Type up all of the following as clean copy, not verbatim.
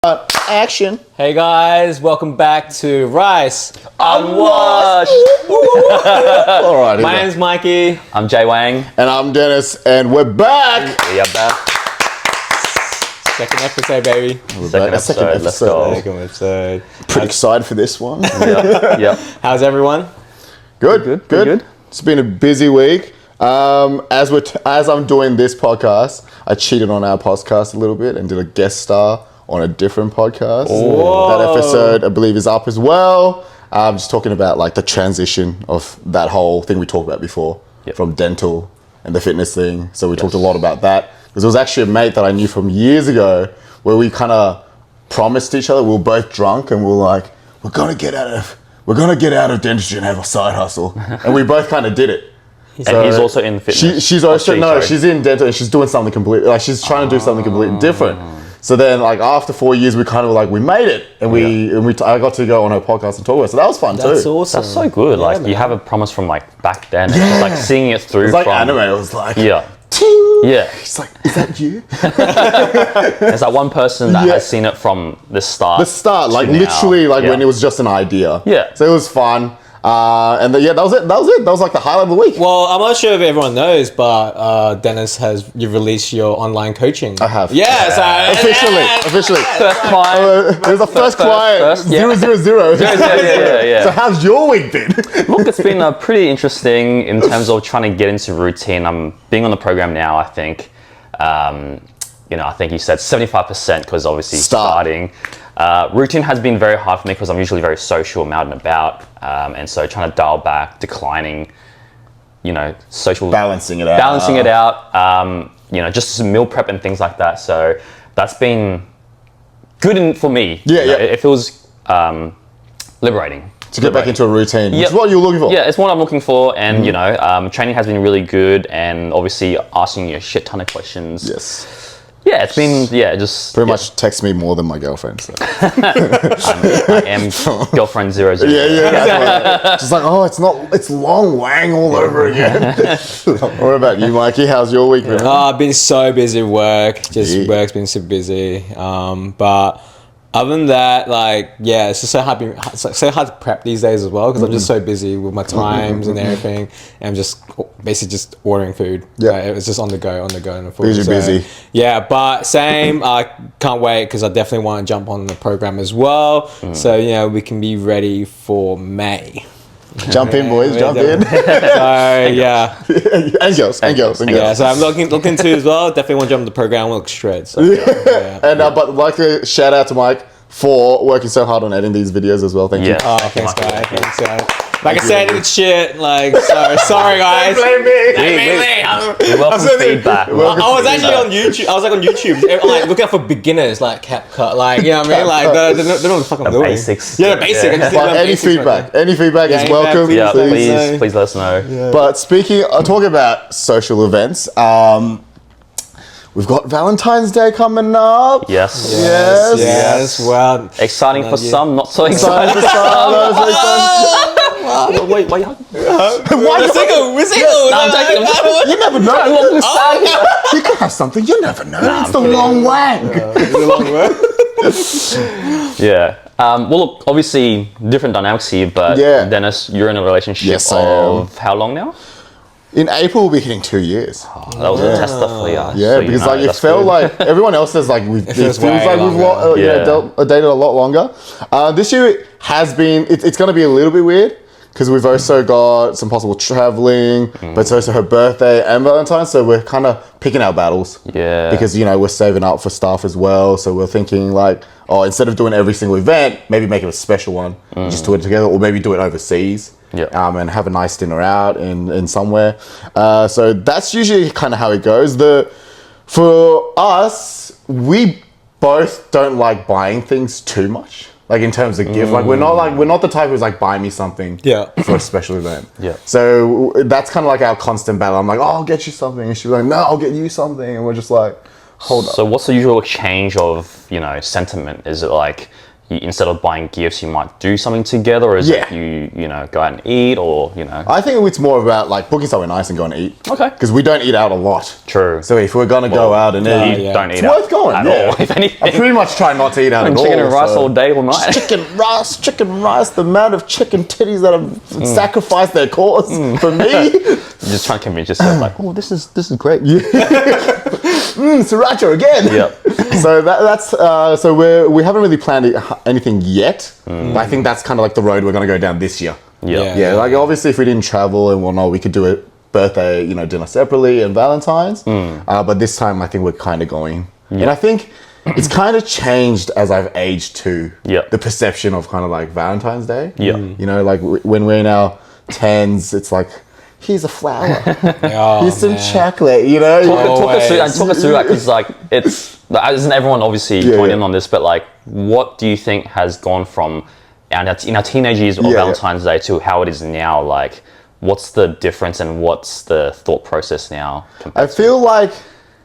Action. Hey guys, welcome back to Rice Unwashed. All right. My name's Mikey. I'm Jay Wang. And I'm Dennis, and we're back. We are back. Second episode, baby. Second episode. Let's go. Second episode. Pretty excited for this one. Yep. How's everyone? Good. It's been a busy week. As I'm doing this podcast, I cheated on our podcast a little bit and did a guest star on a different podcast. Whoa. That episode, I believe, is up as well. Just talking about like the transition of that whole thing we talked about before, from dental and the fitness thing. So we talked a lot about that because it was actually a mate that I knew from years ago where we kind of promised each other. We were both drunk and we were like, we're gonna get out of dentistry and have a side hustle, and we both kind of did it. And he's also in fitness. She's in dental and she's doing something completely, like she's trying to do something completely different. So then, like after 4 years, we kind of like we made it, and I got to go on her podcast and talk about it. So that was fun too. That's awesome. That's so good. Yeah, like man. you have a promise from like back then. And just like seeing it through. It was like from anime. It was like ting. Yeah. It's like, is that you? There's that one person that has seen it from the start. Like to literally, now. like when it was just an idea. Yeah. So it was fun. And that was it. That was like the highlight of the week. Well, I'm not sure if everyone knows, but Dennis you've released your online coaching. I have. Yeah, so Officially. First client. It was the first client. first, yeah. 000. Yeah. So how's your week been? Look, it's been pretty interesting in terms of trying to get into routine. I'm being on the program now, I think. I think you said 75% because obviously starting. Routine has been very hard for me because I'm usually very social, I'm out and about. And so trying to dial back, declining, social... Balancing it out. Just some meal prep and things like that. So that's been good for me. Yeah. It feels liberating. To get back into a routine, which is what you're looking for. Yeah, it's what I'm looking for, and training has been really good, and obviously asking you a shit ton of questions. Yes. Yeah, it's been just pretty much text me more than my girlfriend. So. I am girlfriend 00. Yeah. That's right. Just like, it's long Wang all over again. What about you, Mikey? How's your week been? I've been so busy with work. Work's been super busy. But other than that, it's just so hard to prep these days as well because I'm just so busy with my times and everything. And I'm just basically just ordering food. Yeah. It was just on the go. Busy. Yeah, but same. I can't wait because I definitely want to jump on the program as well. So, we can be ready for May. Jump in, boys. Jump in. So, yeah. and girls. Yeah, so I'm looking to as well. Definitely want to jump on the program. Look straight. So, And but like to shout out to Mike for working so hard on editing these videos as well. Thank you. Oh, thanks, guys. Like I said, it's shit. Sorry, guys. Blame me. We welcome feedback. I was actually on YouTube. I was on YouTube, looking out for beginners, like CapCut, you know what I mean? Like they don't know what the fuck I'm doing. Basics. Yeah, the basics. But any feedback is welcome. Yeah, please let us know. Yeah. But talking about social events, we've got Valentine's Day coming up. Yes. Well, exciting for some, not so exciting for some. Wait, why are you hugging? We're single. I'm joking. You never know. You could have something. You never know. It's the long Wang. Yeah. Well, look, obviously different dynamics here, but Dennis, you're in a relationship of how long now? In April, we'll be hitting 2 years. That was a tester for you. Yeah, because it felt like everyone else says like it feels like we've dated a lot longer. This year it has been. It's going to be a little bit weird because we've also got some possible traveling, but it's also her birthday and Valentine, so we're kind of picking our battles. Yeah. Because we're saving up for stuff as well, so we're thinking like, instead of doing every single event, maybe make it a special one, just do it together, or maybe do it overseas. Yeah. And have a nice dinner out in somewhere. So that's usually kind of how it goes. For us, we both don't like buying things too much. Like in terms of gift, we're not the type who's like buy me something for a special event. Yeah. So that's kind of like our constant battle. I'm like, I'll get you something, and she's like, no, I'll get you something, and we're just like, hold up. So what's the usual exchange of sentiment? Is it like instead of buying gifts, you might do something together, or is it you know, go out and eat, or, you know? I think it's more about like booking somewhere nice and going to eat. Okay. Because we don't eat out a lot. True. So if we're going to go out and eat, don't eat it's out worth going. at all, if anything. I pretty much try not to eat out at all. Chicken and rice all day, all night. Chicken rice, the amount of chicken titties that have sacrificed their cause for me. You're just trying to convince yourself, like, oh, this is great. Sriracha again. Yep. So that's so we haven't really planned anything yet, but I think that's kind of like the road we're going to go down this year. Yeah. Like obviously if we didn't travel and whatnot, we could do a birthday, dinner separately and Valentine's. But this time I think we're kind of going, and I think it's kind of changed as I've aged too. Yep. The perception of kind of like Valentine's Day. Yeah. Like when we're in our 10s, it's like, here's a flower. Here's some chocolate, Talk us through that, because like isn't everyone obviously joined in on this, but like what do you think has gone from in our teenage years of Valentine's Day to how it is now? Like what's the difference and what's the thought process now? I feel like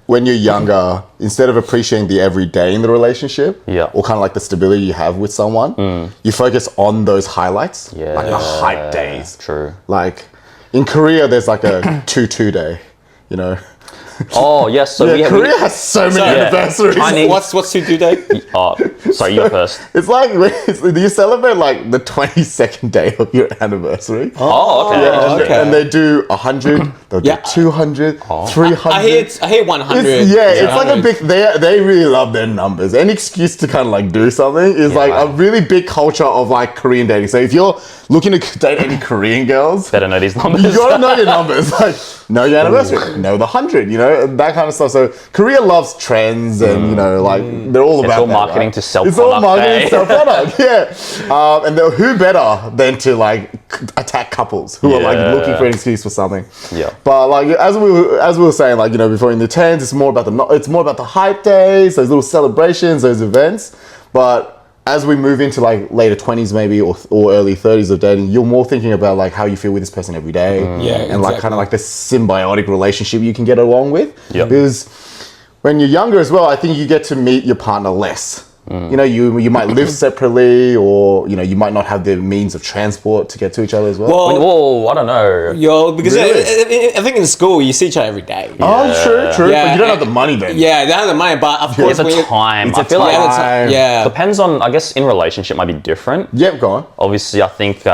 when you're younger, instead of appreciating the everyday in the relationship, or kind of like the stability you have with someone, you focus on those highlights, like the hype days. True. Like in Korea, there's like a 2-2 day, Oh yes, so Korea has so many anniversaries. What's 2-2 day? Oh, sorry, you go first. It's like you celebrate like the 22nd day of your anniversary. Oh, okay. Okay. And they do 100, they'll do 200, 300. I hear 100. It's like a big. They really love their numbers. Any excuse to kind of like do something is like a really big culture of like Korean dating. So if you're looking to date any Korean girls, Better know these numbers. you gotta know your numbers. Like know your anniversary, know the 100. That kind of stuff. So Korea loves trends, and like they're all about. It's all that, marketing right? to sell. It's all marketing to sell product. And who better than to like attack couples who are like looking for an excuse for something. But like as we were saying, like before in the 10s, it's more about the hype days, those little celebrations, those events. But as we move into like later 20s maybe or early 30s of dating, you're more thinking about like how you feel with this person every day, and like kind of like the symbiotic relationship you can get along with. Because when you're younger as well, I think you get to meet your partner less. You might live separately, or you might not have the means of transport to get to each other as well. Whoa, I don't know. Because I think in school you see each other every day. Oh, true. Yeah, but you don't have the money then. Yeah, they don't have the money, but of course, It's a time. It's a I feel time. like depends on. I guess in relationship might be different. Yep, go on. Obviously, I think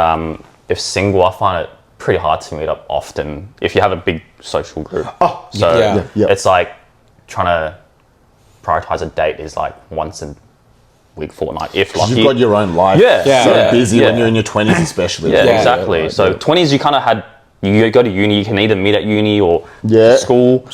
if single, I find it pretty hard to meet up often if you have a big social group. Oh, so it's like trying to prioritize a date is like once a week, fortnight, if lucky. You've got your own life. So busy when you're in your 20s, especially. Exactly. So 20s, you kind of had. You go to uni. You can either meet at uni or school,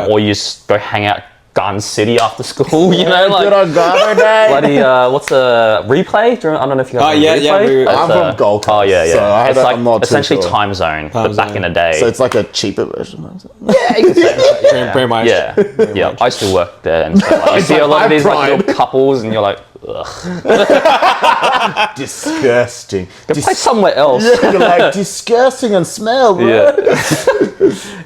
or you just go hang out Garden City after school. Like good on Garden Day. bloody what's a replay? I don't know if you have replay. I'm from Gold Coast. Oh yeah. So it's like I'm not essentially too sure. time zone, but back in the day. So it's like a cheaper version. Pretty much. Yeah. I used to work there, and so, like, you see a lot of these like little couples, and you're like, ugh. Disgusting. Play somewhere else. You're like disgusting and smell, bro.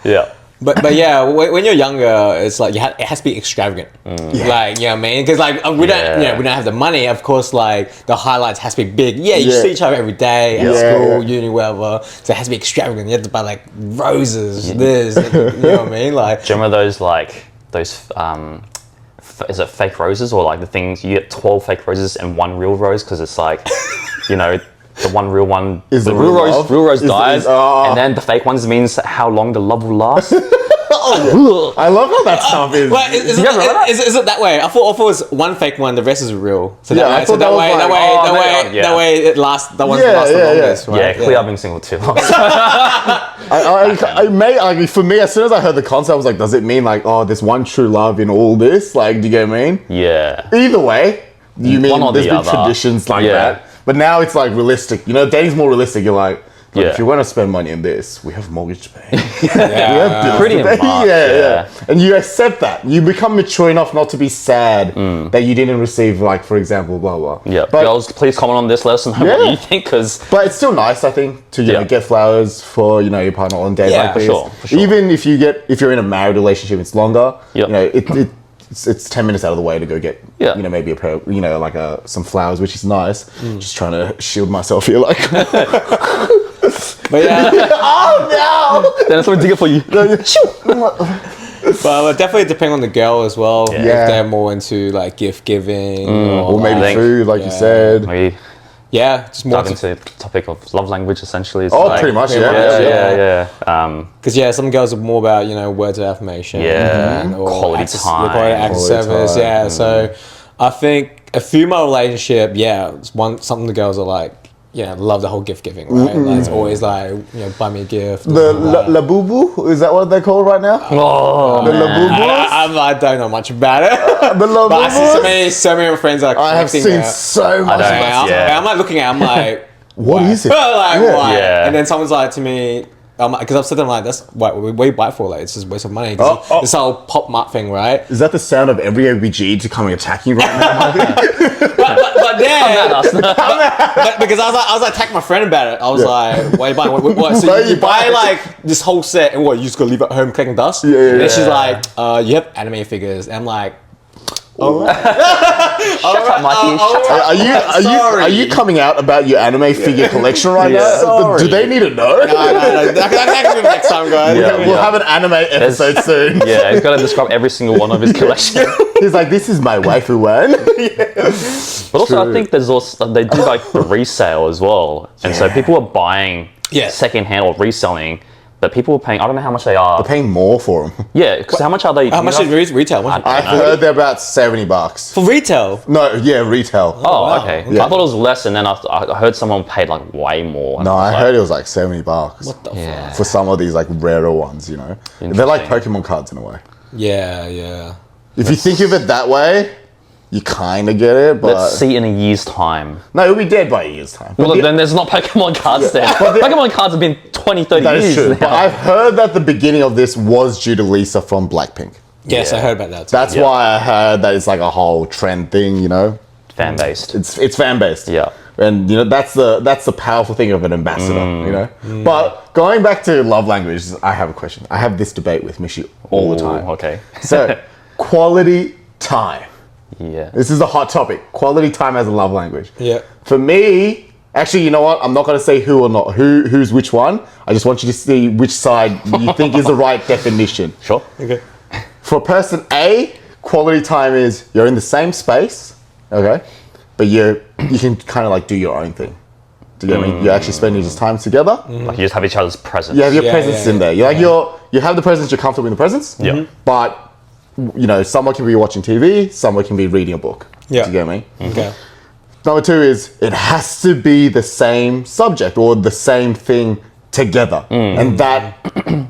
Yeah. But yeah, when you're younger, it's like it has to be extravagant. Like, you know what I mean? Because like we don't have the money. Of course, like the highlights has to be big. You see each other every day at school, uni, whatever. So it has to be extravagant. You have to buy like roses, this. You know what I mean? Like, do you remember those is it fake roses, or like the things you get 12 fake roses and one real rose, because it's like the one real one is the real rose dies, and then the fake ones means how long the love will last. I love how that stuff is. Well, is it that way? I thought it was one fake one, the rest is real. So I thought that way it lasts. That one lasts the longest. Right? Yeah, clearly I've been single too long. For me, as soon as I heard the concept, I was like, does it mean like, there's one true love in all this? Like, do you get what I mean? Yeah. Either way, you mean One or there's the been other. traditions like that. But now it's like realistic. Dating's more realistic. You're like if you want to spend money on this, we have mortgage to pay. We have bills Pretty to pay. much, Yeah. And you accept that. You become mature enough not to be sad that you didn't receive, like, for example, blah, blah. Yeah. But, girls, please comment on this. Let us know what you think, because... But it's still nice, I think, to get flowers for, your partner on days like for this. sure. Even if you're in a married relationship, it's longer. Yep. it's 10 minutes out of the way to go get, Yeah. you know, maybe a pair, you know, like some flowers, which is nice. Just trying to shield myself here, like. But yeah, Oh Then someone dig it for you. no! but definitely depend on the girl as well. Yeah. If they're more into like gift giving Or maybe think- food, like you said. We yeah, just more dive into the topic of love language essentially. It's Oh, like- pretty much, pretty yeah. much, yeah. because some girls are more about words of affirmation, Yeah. or Quality acts of- time. quality acts of Quality service, time. So I think a female relationship, it's something the girls are like. Love the whole gift giving, right? Like, it's always like, buy me a gift. The la boo boo, is that what they're called right now? Oh, The la boo boos? I don't know much about it. The la But I see boo boos? so many friends are I have collecting seen that. so much. don't- about Yeah. And I'm like looking at it, I'm like, What why? is it? Like, Yeah. why? Yeah. And then someone's like to me, because I've said to them like, that's what we buy for, like, it's just a waste of money. This whole pop mart thing, right? Is that the sound of every OBG to coming attacking you right now? But then, but because I was like, attack my friend about it. I was like, why are you buying? What? So Why you you buy buying? like this whole set, and what? You just gonna leave it at home collecting dust? Yeah. And then she's like, you have anime figures, and I'm like, shut up, Mikey. Shut up. Are you coming out about your anime figure collection right now? Sorry. Do they need to know? no, that can be next time, guys. Yeah. We'll have an anime episode soon. Yeah, he's got to describe every single one of his collection. He's like, this is my waifu one. But also, True. I think there's also they do like the resale as well, and so Yeah. people are buying Yeah. secondhand or reselling. But people are paying. I don't know how much they are. Paying more for them. Yeah, because how much are they? How much is retail? I've heard they're about $70. For retail? No, yeah, retail. Oh, wow. okay. Yeah. I thought it was less, and then I heard someone paid like way more. No, I heard it was like $70 What the Yeah. fuck? for some of these like rarer ones. You know, they're like Interesting. Pokemon cards in a way. Yeah. If you think of it that way, you kind of get it. But Let's see in a year's time. no, it'll be dead by a year's time. Well, But the- then there's not Pokemon cards then. But the- Pokemon cards have been 20, 30 that years is true. now. But I've heard that the beginning of this was due to Lisa from Blackpink. Yes, Yeah. I heard about that. Too. That's why I heard that it's like a whole trend thing. You know, Fan-based. it's fan based. Yeah. And you know that's the powerful thing of an ambassador. You know. But going back to love languages, I have a question. I have this debate with Mishi all the Ooh, time. Okay. So, quality time. Yeah. This is a hot topic. Quality time as a love language. Yeah. For me, actually, you know what? I'm not going to say who or not who's which one. I just want you to see which side you think is the right definition. Sure. Okay. For person A, quality time is you're in the same space, okay, but you can kind of like do your own thing. Do you get me? You're actually spending just time together. Like you just have each other's presence. You have your Yeah, presence yeah, in there. You're like you have the presence. You're comfortable in the presence. Yeah. Mhm. But you know, someone can be watching TV. Someone can be reading a book. Yeah. Do you get me? Okay. Number two is it has to be the same subject or the same thing together, and that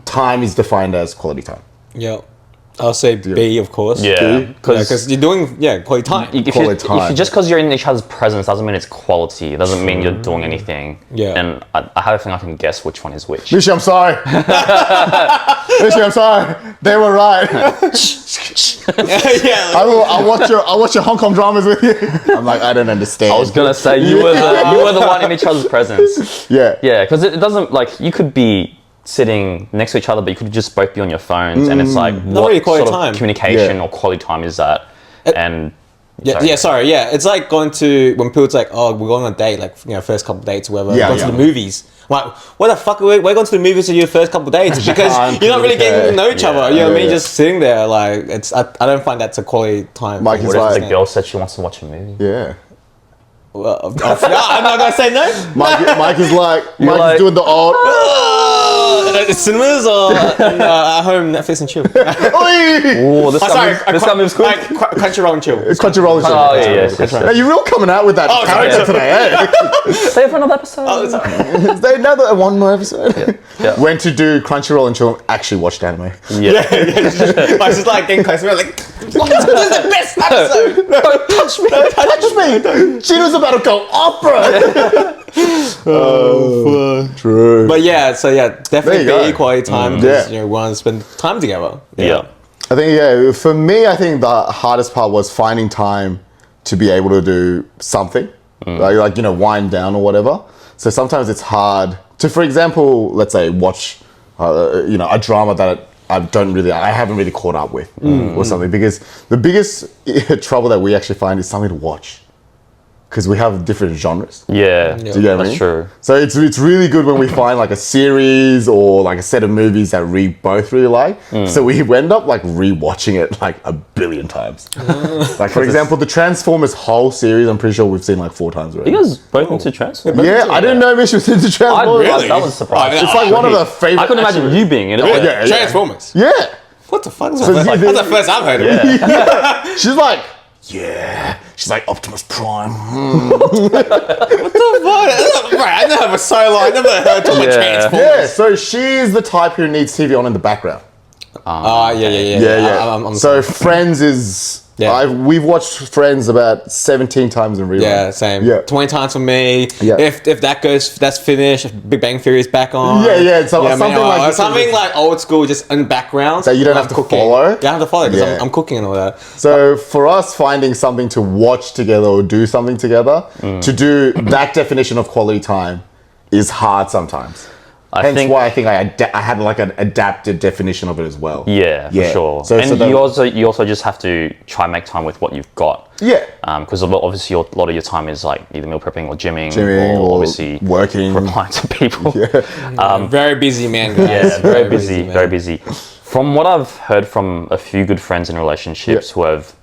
time is defined as quality time. Yeah. I'll say B, of course. Yeah. Because you're doing quality time. If Quality time. just because you're in each other's presence doesn't mean it's quality. It doesn't mean you're doing anything. Yeah. And I have a thing I can guess which one is which. Mishi, I'm sorry. Mishi, I'm sorry. They were right. yeah. I'll watch your Hong Kong dramas with you. I'm like, I don't understand. I was gonna say you were the one in each other's presence. Yeah. Yeah, because it doesn't like you could be sitting next to each other, but you could just both be on your phones, and it's like what really quality sort of time. communication Yeah. or quality time is that? And Sorry. It's like going to when people's like, oh, we're going on a date, like first couple dates, or whatever. Yeah, going yeah. to the movies. I'm like, what the fuck? We're going to the movies for your first couple dates because can't you're not really getting to know each Yeah. other. You know what I mean? Yeah. Just sitting there, like it's. I don't find that's a quality time. Mike is What like- if the girl said she wants to watch a movie? Yeah. Well, I'm not gonna say no. Mike is like, Mike like- is doing the old. Cinemas or at home, Netflix and chill. Oh, this guy moves quick. Crunchyroll and chill. It's Crunchyroll. Oh, yeah, yes. Now, you're real coming out with that character today, Stay for another episode. eh? Is there another one more episode? Yeah. When to do Crunchyroll and chill and actually watched anime. Yeah. I was just like getting close to me, like, this is the best episode. Don't touch me. Touch me! She was about to go opera! True. But definitely There you be go. quality time because Yeah. we want to spend time together. Yeah. I think, for me, I think the hardest part was finding time to be able to do something, like wind down or whatever. So sometimes it's hard to, for example, let's say watch, a drama that I haven't really caught up with or something, because the biggest trouble that we actually find is something to watch. Because we have different genres. Yeah, Do you get what I that's mean? true. So it's really good when we find like a series or like a set of movies that we both really like. So we end up like rewatching it like a billion times. Like for example, the Transformers whole series, I'm pretty sure we've seen like 4 times already. You guys both into Transformers? Yeah, I didn't know Mish was into Transformers. Really? That was surprising. It's like one of the favorite. I couldn't imagine you being in it. Yeah, yeah. Transformers. Yeah. What the fuck? That's the first I've heard of it. Yeah. She's like, yeah. She's like Optimus Prime. What the fuck? Right, I never so long. I never heard talk about Transformers. Yeah, so she's the type who needs TV on in the background. Yeah. I'm So Friends is... Yeah. We've watched Friends about 17 times in rerun. yeah, same. Yeah. 20 times for me. Yeah. If that's finished, if Big Bang Theory is back on. Yeah, so You know what I mean? something like Or this something is- like old school, just in the background. That you don't when have I'm to cooking. follow? You don't have to follow because Yeah. I'm cooking and all that. So for us, finding something to watch together or do something together, to do that definition of quality time is hard sometimes. Hence why I think I had like an adapted definition of it as well. Yeah, for sure. So you also just have to try and make time with what you've got. Yeah. Because obviously a lot of your time is like either meal prepping or gymming or obviously working. replying to people. Very busy man, guys. Yeah, very busy, man. very busy. From what I've heard from a few good friends in relationships who have,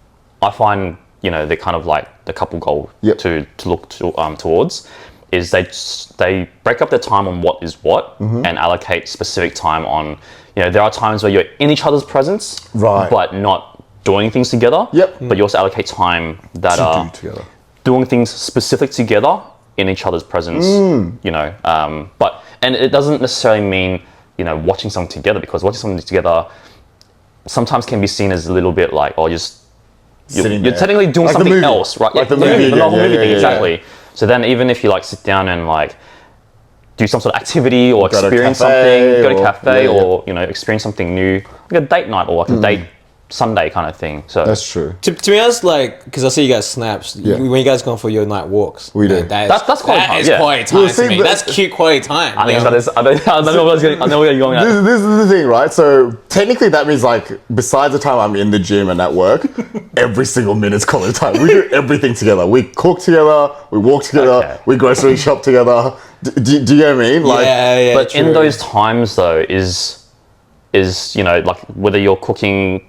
I find, they're kind of like the couple goal to look towards, is they break up their time on what is what and allocate specific time on, there are times where you're in each other's presence, Right. but not doing things together. Yep. But you also allocate time that To are do together. doing things specific together in each other's presence, and it doesn't necessarily mean, watching something together, because watching something together sometimes can be seen as a little bit like, you're technically doing Like the something movie. else, right? Like the movie the whole again. movie Yeah, thing, yeah, exactly. So then even if you like sit down and like do some sort of activity or Go to a experience cafe something, go to a cafe yeah. or, experience something new, like a date night or like a date Sunday kind of thing. So That's true. To be honest, like, because I see you guys snaps, Yeah. when you guys going for your night walks. We do. That's quality time, That is yeah. quality time Well, to see, me. but- That's cute quality time. I think you know? I know where you're going at. This is the thing, right? So technically that means like, besides the time I'm in the gym and at work, every single minute's quality time. We do everything together. We cook together, we walk together, Okay. we grocery shop together. Do you get what I mean? Like, yeah, But in true. those times though, is like whether you're cooking,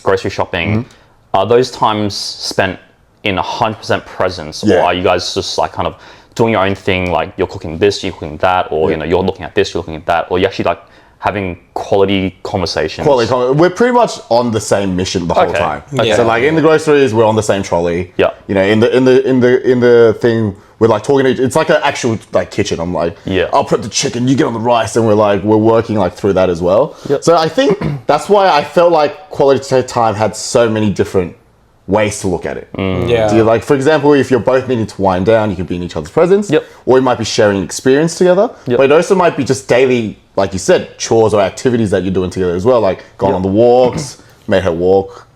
grocery shopping, are those times spent in 100% presence, Yeah. or are you guys just like kind of doing your own thing, like you're cooking this, you're cooking that, or you're looking at this, you're looking at that, or you're actually like having quality conversations? We're pretty much on the same mission the whole Okay. time. Okay. So like in the groceries, we're on the same trolley. Yeah. In the thing, we're like talking to it's like an actual like kitchen. I'm like, I'll prep the chicken, you get on the rice, and we're working like through that as well. Yep. So I think that's why I felt like quality time had so many different ways to look at it. Yeah. Do you, like, for example, if you're both needing to wind down, you can be in each other's presence. Yep. Or you might be sharing experience together. Yep. But it also might be just daily, like you said, chores or activities that you're doing together as well. Like going on the walks, made her walk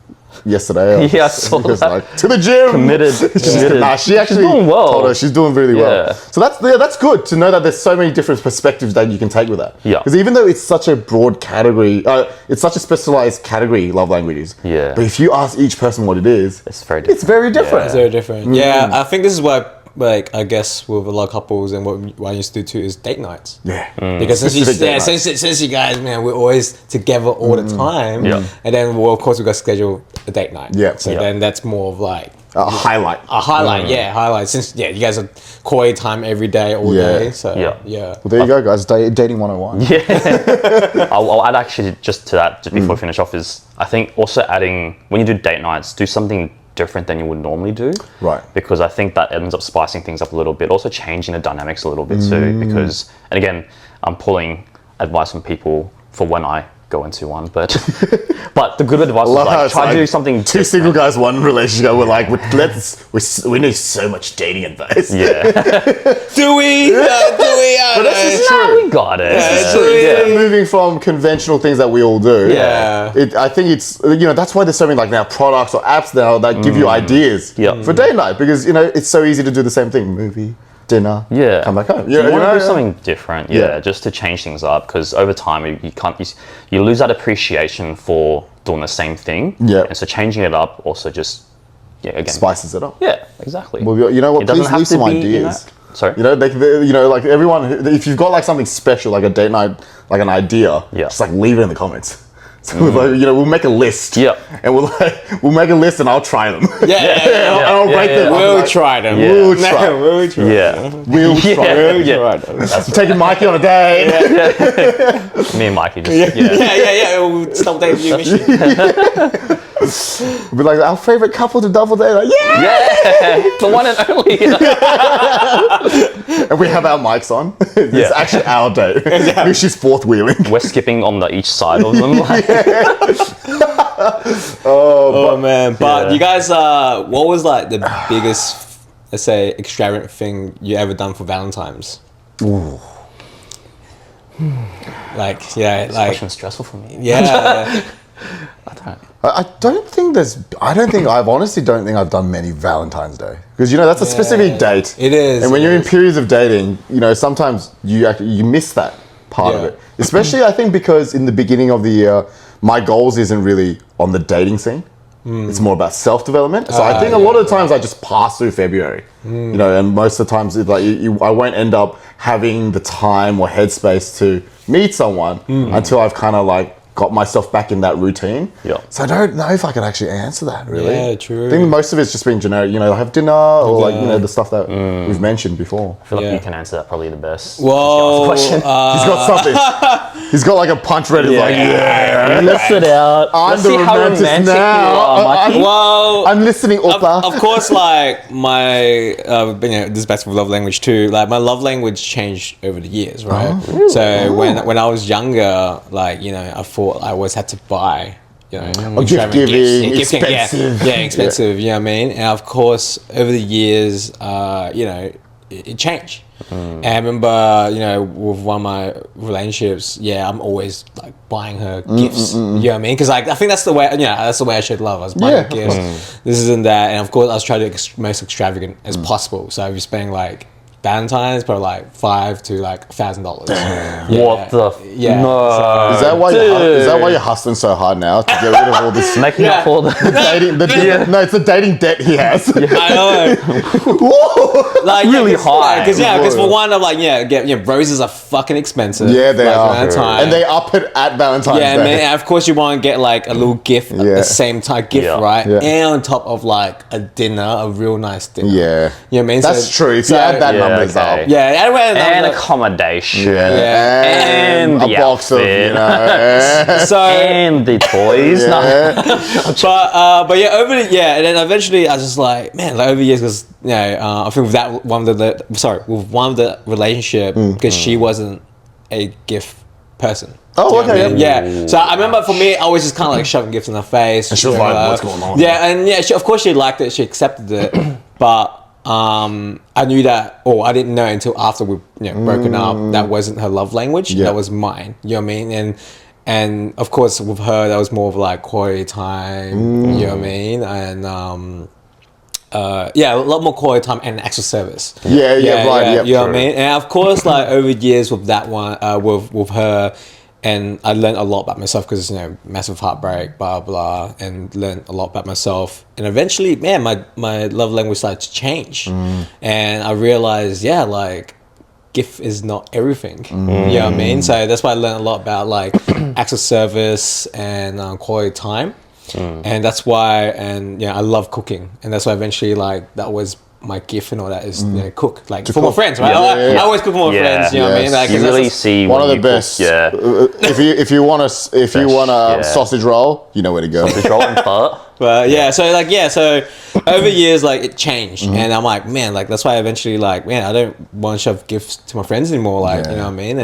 yesterday. Yeah, I saw because, that. like, to the gym. Committed. Nah, she actually doing well. told her she's doing really well. Yeah. So that's good to know that there's so many different perspectives that you can take with that. Yeah. Because even though it's such a broad category, it's such a specialized category, love languages. Yeah. But if you ask each person what it is, It's very different. it's very different. It's very different. Yeah, I think this is why, like, I guess with a lot of couples and what I used to do too is date nights. Yeah. Because Specific date nights. since you guys, man, we're always together all the time. Yeah. And then, well, of course, we got to schedule a date night. Yeah. So Yeah. then that's more of like A highlight. a highlight. Yeah, highlight. Since you guys are quality time every day, all Yeah. day. So Yeah. yeah. Well, there you go, guys. Dating 101. I'll add actually just to that, just before we finish off, is I think also adding, when you do date nights, do something different than you would normally do. Right. Because I think that ends up spicing things up a little bit, also changing the dynamics a little bit too. Because, and again, I'm pulling advice from people for when I go into one, but the good advice is Love how like it's try to like do something Two different. single guys, one relationship. We're like, we need so much dating advice. Yeah. Do we? But this is true. We got it. it's So true. instead of moving from conventional things that we all do, Yeah. I think it's, that's why there's so many like now products or apps now that give you ideas Yeah. for date night, because it's so easy to do the same thing, movie, dinner, Yeah. come back home. You want to know? do something different, just to change things up. Because over time, you lose that appreciation for doing the same thing. Yeah. And so changing it up also just, again. Spices it up. Yeah, exactly. Well, you know what? It doesn't Please have leave to some be, ideas. Sorry? You know, like everyone, if you've got like something special, like a date night, like an idea, just like leave it in the comments. So we'll make a list. Yeah. And we'll make a list and I'll try them. Yeah. And I'll rate them. We'll try them. Yeah. We'll try. We'll try. Yeah. We'll try. We'll try them. I'm taking Mikey on a date. Me and Mikey just, Yeah. We'll stop dating you, Michelle. We'll be like our favorite couple to double date. Like, Yeah, the one and only. And we have our mics on. It's actually our date. She's fourth wheeling. We're skipping on each side of them. Oh man! But you guys, what was like the biggest, let's say, extravagant thing you ever done for Valentine's? Ooh. Like, This question's stressful for me. yeah. I honestly don't think I've done many Valentine's Day because that's a specific date. It is. And when you're in periods of dating, sometimes you miss that part of it. Especially I think because in the beginning of the year, my goals isn't really on the dating scene. It's more about self-development. So I think a lot of the times I just pass through February, and most of the times it's like I won't end up having the time or headspace to meet someone until I've kind of like got myself back in that routine. Yeah. So I don't know if I can actually answer that really. Yeah, true. I think most of it's just been generic, have dinner or like, the stuff that we've mentioned before. I feel like you can answer that probably the best. Well, He's got something. He's got like a punch ready. Like, List it out. I'm Let's the see how romantic romantic now. you are, Mikey. well, I'm listening, Oppa. of course, like my, this is back to love language too. Like my love language changed over the years, right? So when I was younger, like I thought I always had to buy. Gift giving, expensive. Yeah, expensive. You know what I mean? And of course, over the years, it changed. And I remember, with one of my relationships, I'm always like buying her gifts. You know what I mean? Because like I think that's the way. That's the way I showed love. I was buying her gifts. This isn't that, and of course, I was trying to be most extravagant as possible. So I was spending like Valentine's, probably like $500 to like $1,000. What the? No. Is that why you're hustling so hard now to get rid of all this Making up for the dating? No, it's the dating debt he has. I know. Like really high. Because for one, I'm like, roses are fucking expensive. Yeah, they like, are. Valentine. And they up it at Valentine's Yeah, Day. man. And of course, you want to get like a little gift at the same time, right? Yeah. And on top of like a dinner, a real nice dinner. Yeah. You know what I mean? That's true. If you add that numbers up. Yeah, and accommodation. And the a box outfit. of, So and the toys. but over the and then eventually I was just like, man, like over the years, because I think with that one of the relationship, because she wasn't a gift person. Oh, okay. I mean? Yeah. So I remember for me, I was just kind of like shoving gifts in her face. And she was like, what's going on? Yeah, and of course she liked it, she accepted it, but I knew that, or I didn't know until after we broken up, that wasn't her love language. Yeah. That was mine. You know what I mean? And of course with her, that was more of like quality time. You know what I mean? And a lot more quality time and extra service. Right. Yeah, you know what I mean? And of course, like over years with that one, with her. And I learned a lot about myself because, massive heartbreak, blah, blah, and learned a lot about myself. And eventually, man, my love language started to change. And I realized, like, gift is not everything. You know what I mean? So that's why I learned a lot about, like, acts of service and quality time. And that's why, I love cooking. And that's why eventually, like, that was my gift and all that is cook like for my friends, right? I always cook for my friends. You know what I mean? Like, you really see one of the best. If you want a sausage roll, you know where to go. Sausage roll and butter. But so over years, like it changed, and I'm like, man, like that's why I eventually like, man, I don't want to shove gifts to my friends anymore. Like, you know what I mean?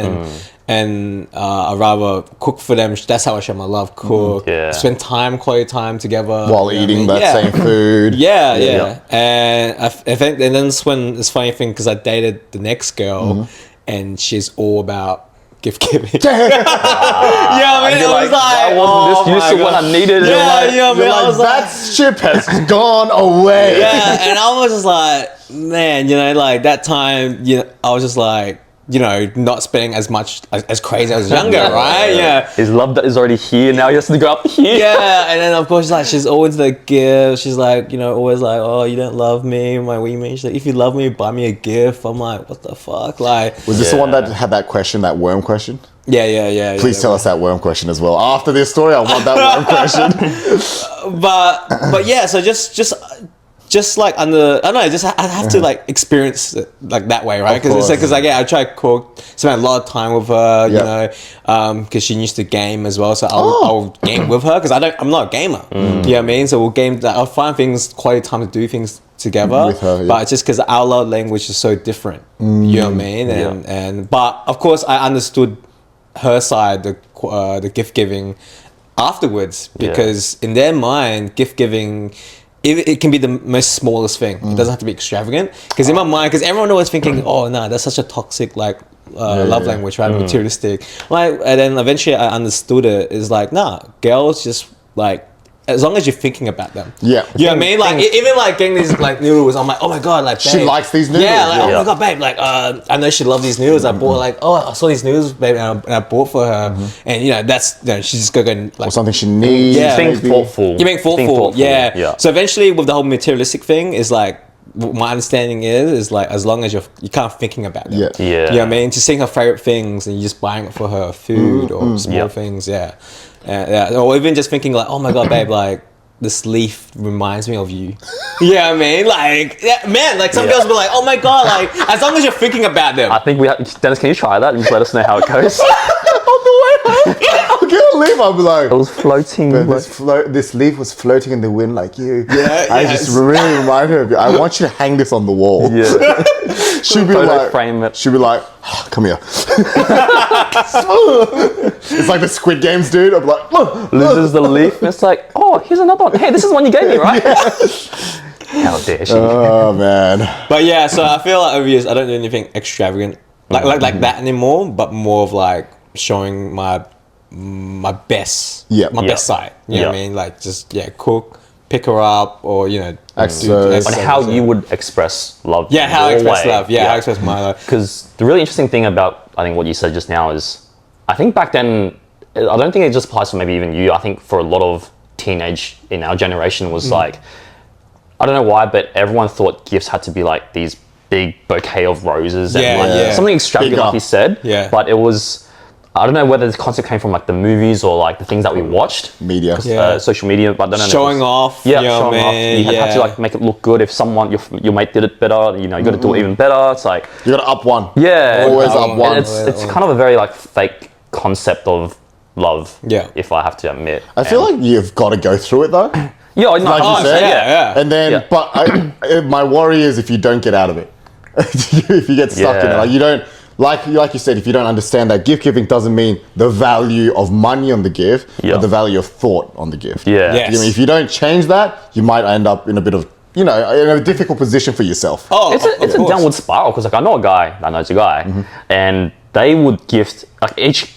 And I'd rather cook for them. That's how I show my love. Cook, spend quality time together while eating that same food. And I think, and then it's when it's funny thing because I dated the next girl, and she's all about gift giving. Yeah, I mean, You're I was like, I wasn't this useful when I needed it. Yeah, Like, yeah, man. I was that ship has gone away. yeah, and I was just like, man, you know, like that time, you know, I was just like, you know, not spending as much as crazy as I was younger, right? Yeah. His love that is already here. Now he has to go up here. Yeah, and then of course, like she's always the gift. She's like, you know, always like, oh, you don't love me, my wee man. She's like, if you love me, buy me a gift. I'm like, what the fuck, like. Was this the one that had that question, that worm question? Yeah. Please tell us that worm question as well. After this story, I want that worm question. But yeah, so just like I don't know, just I have to like experience it like that way, right? Because like yeah, I try to cook, spend a lot of time with her, you know, because she used to game as well, so I'll game with her because I'm not a gamer, you know what I mean? So we'll game. I'll find things, quality time to do things together with her, but it's just because our love language is so different, you know what I mean? And but of course I understood her side, the gift giving afterwards, because in their mind, gift giving. It can be the most smallest thing. It doesn't have to be extravagant. Because in my mind, because everyone always thinking, oh no, that's such a toxic like love language, right? Materialistic. Like, and then eventually I understood it. Is like, nah, girls just like, as long as you're thinking about them. Yeah. You know what I mean? Like, even like getting these like noodles, I'm like, oh my god, like, babe. She likes these noodles. Yeah, like, oh my god, babe, like, I know she loves these noodles. I bought like, oh, I saw these noodles, babe, and I bought for her. And you know, that's, you know, she's just going like. Or something she needs. Yeah. Being thoughtful. You're being thoughtful, yeah. So eventually, with the whole materialistic thing, is like, my understanding is like, as long as you're kind of thinking about them. Yeah. You know what I mean? Just seeing her favorite things and you're just buying it for her, food or small things, or even just thinking like, oh my god, babe, like, this leaf reminds me of you. Yeah, I mean, like, yeah, man, like some girls be like, oh my god, like, as long as you're thinking about them. I think we have, Dennis, can you try that and just let us know how it goes? I'll get a leaf. I'll be like, It was floating. this leaf was floating in the wind like you. Yeah, I just really remind her of you. I want you to hang this on the wall. Yeah. She'll be Photo like, frame it. she'll be like, oh, come here. It's like the Squid Games, dude. I'm like, look. Loses the leaf and it's like, oh, here's another one. Hey, this is the one you gave me, right? How dare she? Oh man. But yeah, so I feel like over years I don't do anything extravagant like that anymore, but more of like showing my best, best side. You know what I mean? Like just cook, pick her up, or you know, on how you would express love. Yeah, how I express love. Yeah, how I express my love. Because the really interesting thing about I think what you said just now is, I think back then, I don't think it just applies for maybe even you. I think for a lot of teenage in our generation was like, I don't know why, but everyone thought gifts had to be like these big bouquet of roses and like something extravagant, like you said. Yeah. But it was, I don't know whether this concept came from like the movies or like the things that we watched. Media. Social media, but I don't know. Showing off. Yeah, showing off. You have to like make it look good. If someone, your mate did it better, you know, you got to do it even better. It's like, You gotta up one. yeah. Always up one. And it's kind of a very like fake concept of love. Yeah. If I have to admit. I feel like you've got to go through it though. Yeah, no, Like you said. yeah. And then, but my worry is if you don't get out of it, if you get stuck in it, like you don't, like you said, if you don't understand that gift giving doesn't mean the value of money on the gift, but the value of thought on the gift. Yeah. Yes. You know, if you don't change that, you might end up in a bit of, you know, in a difficult position for yourself. Oh, It's a downward spiral because like I know a guy that knows a guy, and they would gift like each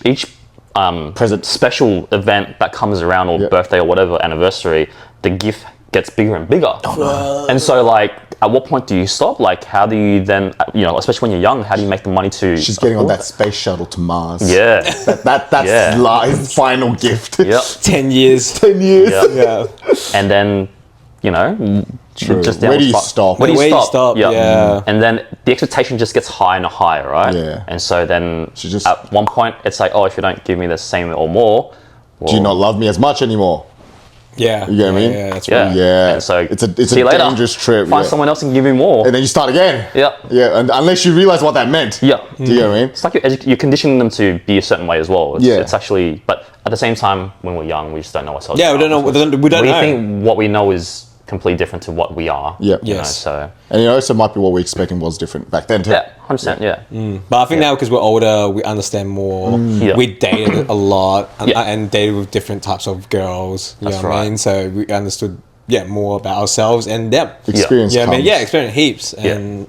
Present. special event that comes around or birthday or whatever anniversary, the gift gets bigger and bigger. And so like, at what point do you stop? Like, how do you then, you know, especially when you're young, how do you make the money to? She's getting on that space shuttle to Mars. Yeah. That's Lai's final gift. Yep. 10 years. 10 years. Yep. Yeah. And then, you know, True. just Where do you stop? Where do Where you you stop? stop, yeah. And then the expectation just gets higher and higher, right? Yeah. And so then She just- at one point, it's like, oh, if you don't give me the same or more, well, Do you not love me as much anymore? Yeah. You get what I mean? Yeah, that's Yeah. right. Yeah. And so it's see you a later. dangerous trip. Find someone else and give you more. And then you start again. Yeah. Yeah, and unless you realize what that meant. Yeah. Do you know what I mean? It's like you're conditioning them to be a certain way as well. It's, Yeah. It's actually, but at the same time, when we're young, we just don't know ourselves. Yeah, we don't know. We don't We know. think what we know is completely different to what we are. Yeah. You know, Yes. so And it also might be what we're expecting was different back then too. yeah, 100%. Yeah. But I think now because we're older, we understand more. Yeah. We dated a lot and, Yeah. and dated with different types of girls. You That's know what I right. mean? So we understood more about ourselves and them. Experience Yeah, I mean, comes. experience heaps, and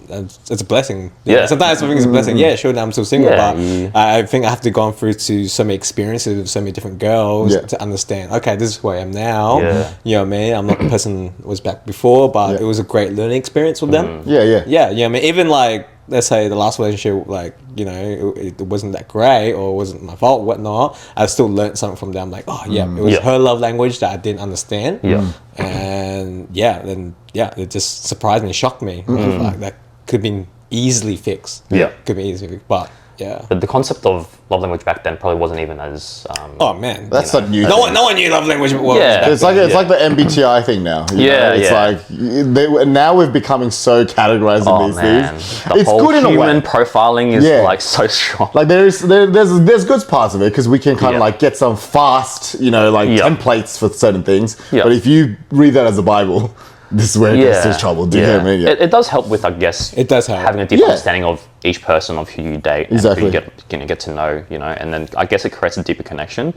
it's a blessing. Yeah. Sometimes I think it's a blessing. Yeah, sure, now I'm still single, Yeah, but yeah. I think I have to go through to so many experiences with so many different girls Yeah. to understand. Okay, this is who I am now. Yeah. You know what I mean? I'm not the person I was back before, but Yeah. it was a great learning experience with them. Yeah, yeah. Yeah, you know what I mean? Even like, let's say the last relationship, like, you know, it wasn't that great or it wasn't my fault, whatnot. I still learned something from them. Like, oh, yeah, it was Yeah. her love language that I didn't understand. Yeah. And it just surprised me, shocked me. Like, that could have been easily fixed. Yeah. Could be easily fixed. But, yeah. But the concept of love language back then probably wasn't even as. Oh, man. That's you know. a new No thing. one knew love language. Well, Yeah. back It's like then. like the MBTI thing now. you Yeah, know? It's yeah. like now we're becoming so categorized Oh in these man, things. the It's whole good in a human way. profiling is Yeah. like so strong. Like there's good parts of it because we can kind of Yeah. like get some fast, like Yeah. templates for certain things. Yeah. But if you read that as a Bible, this is where it gets into trouble. Do you hear me? Yeah. It does help with, I guess, It does help. having a deep Yeah. understanding of each person, of who you date, Exactly. and who you get to know, and then I guess it creates a deeper connection.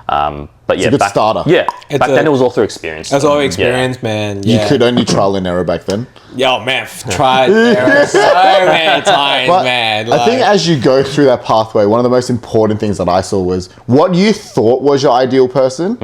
But yeah, a good starter. Yeah, It's back a- then it was all through experience. That's all Yeah. experience, man. You Yeah. could only trial and error back then. Yo, man, tried error so many times, But man. I think as you go through that pathway, one of the most important things that I saw was what you thought was your ideal person,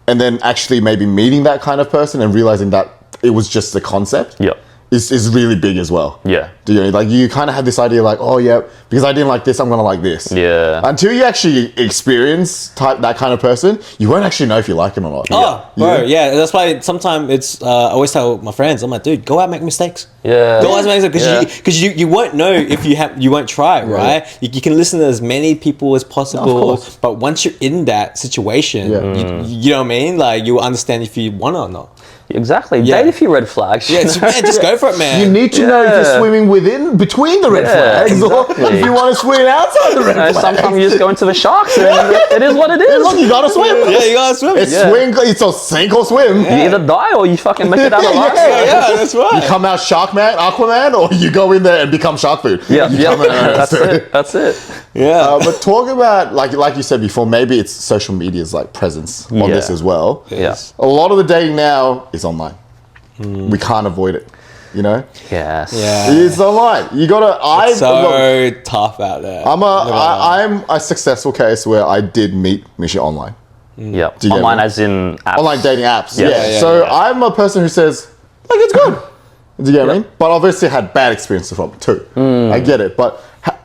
and then actually maybe meeting that kind of person and realizing that it was just the concept. Yeah. Is really big as well. Yeah. Do you like you kind of have this idea like, oh yeah, because I didn't like this, I'm gonna like this. Yeah. Until you actually experience that kind of person, you won't actually know if you like him or not. Oh, bro, yeah. That's why sometimes it's. I always tell my friends, I'm like, dude, go out and make mistakes. Yeah. Go out and make mistakes Yeah. because you won't know if you won't try, right? You can listen to as many people as possible, course. but once you're in that situation, Yeah. you know what I mean. Like you understand if you want it or not. Exactly. Yeah. Date a few red flags. Yeah, man, just go for it, man. You need to know if you're Yeah. swimming between the red Yeah, flags, or exactly. if you want to swim outside the red flags. Sometimes you just go into the sharks, and it is what it is. Look, you gotta swim. yeah, you gotta swim. It's Yeah. swing. It's a sink or swim. You either die or you fucking make it out alive. yeah, that's right. You come out Sharkman, Aquaman, or you go in there and become shark food. Yeah, You yeah, come out- that's it. That's it. Yeah. But talk about like you said before, maybe it's social media's like presence on Yeah. this as well. Yeah. A lot of the dating now is online. We can't avoid it. Yes. Yeah. It's online. You gotta. It's so tough out there. I'm a successful case where I did meet Misha online. Yeah. you get Online me? as in apps. Online dating apps. Yeah. Yeah. Yeah, So yeah. I'm a person who says, like, it's good. Do you get what I mean? But obviously had bad experiences from it too. I get it. But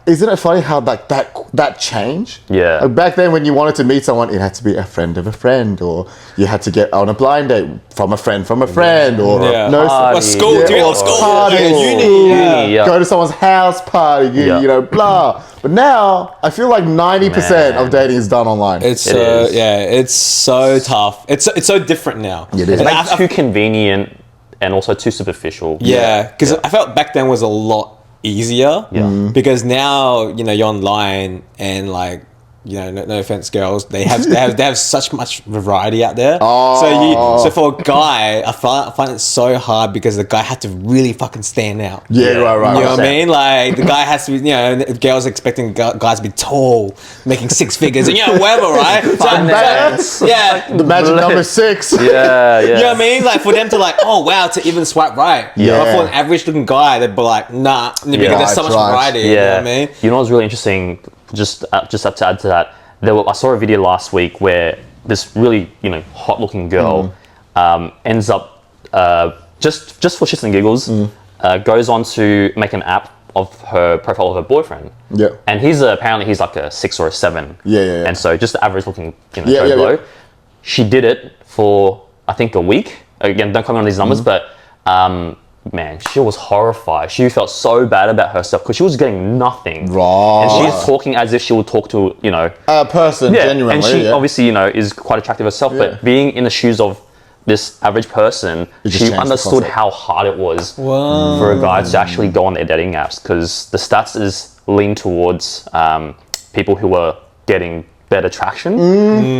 isn't it funny how like that changed? Yeah. Like back then when you wanted to meet someone, it had to be a friend of a friend, or you had to get on a blind date from a friend or Yeah. no Party. What school? Yeah, Do you or know school? party, Yeah, or uni. Yeah. Yeah. go to someone's house party, Yeah. blah. But now I feel like 90% Man. of dating is done online. It's It is. it's so tough. It's so different now. It is. And It's like too convenient and also too superficial. Yeah, because I felt back then was a lot easier. Yeah. Because now you're online and like no offense, girls, they have such much variety out there. So for a guy, I find it so hard because the guy had to really fucking stand out. Yeah, right. You know what I 100%. mean? Like the guy has to be, girls expecting guys to be tall, making six figures, and whatever, right? Finance. Yeah. The magic number 6. Yeah, yeah. You know what I mean? Like for them to like, oh wow, to even swipe right. Yeah. But for an average looking guy, they'd be like, nah, because there's so much Right. variety. You know what I mean? You know what's really interesting? Just have to add to that. I saw a video last week where this really hot looking girl ends up just for shits and giggles goes on to make an app of her profile of her boyfriend. Yeah. And apparently he's like a 6 or a 7. Yeah. And so just the average looking Yeah, Joe Blow. yeah. She did it for I think a week. Again, don't comment on these numbers, but man, she was horrified. She felt so bad about herself because she was getting nothing. Right. And she's talking as if she would talk to, A person, genuinely. and she yeah. obviously, is quite attractive herself, Yeah. but being in the shoes of this average person, just she changed the understood concept. how hard it was for a guy to actually go on their dating apps, because the stats is lean towards people who are getting better traction.